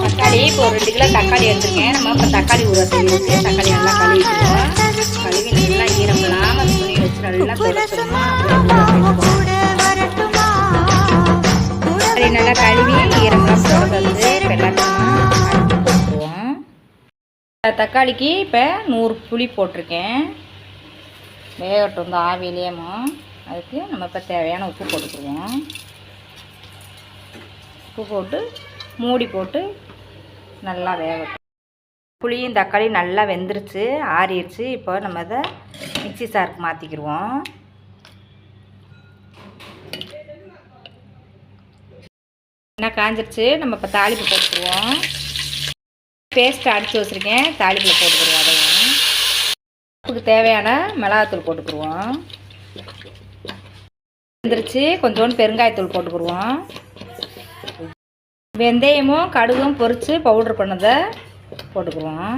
தக்காளி இப்போ 2 கிலோ தக்காளி எடுத்துருக்கேன். நம்ம இப்போ தக்காளி ஊற செய்யறதுக்கு தக்காளி நல்லா கழுவிக்குவோம். கழுவி நல்லா ஈரம் இல்லாமல் துணி வச்சு நல்லா துடைச்சிடணும். நல்லா கழுவி ஈரம்லாம் போடுறது எல்லாத்தையும் அரைச்சி போட்டுருவோம். தக்காளிக்கு இப்போ 100 புளி போட்டிருக்கேன். வேகட்டும் வந்து ஆவிலேயுமோ. அதுக்கு நம்ம இப்போ தேவையான உப்பு போட்டுக்குவோம். உப்பு போட்டு மூடி போட்டு நல்லா வேகட்டும். புளியும் தக்காளி நல்லா வெந்துருச்சு, ஆறிடுச்சு. இப்போ நம்ம இதை மிக்ஸி சாருக்கு மாற்றிக்கிடுவோம். என்ன காஞ்சிருச்சு, நம்ம இப்போ தாளிப்பு போட்டுக்குவோம். பேஸ்ட் அடித்து வச்சுருக்கேன், தாளிப்பில் போட்டுக்குருவோம். அதையும் அதுக்கு தேவையான மிளகாத்தூள் போட்டுக்குருவோம். வெந்துருச்சு, கொஞ்சோண்டு பெருங்காயத்தூள் போட்டுக்குருவோம். வெந்தயமும் கடுகும் பொரித்து பவுட்ரு பண்ணதை போட்டுக்குவோம்.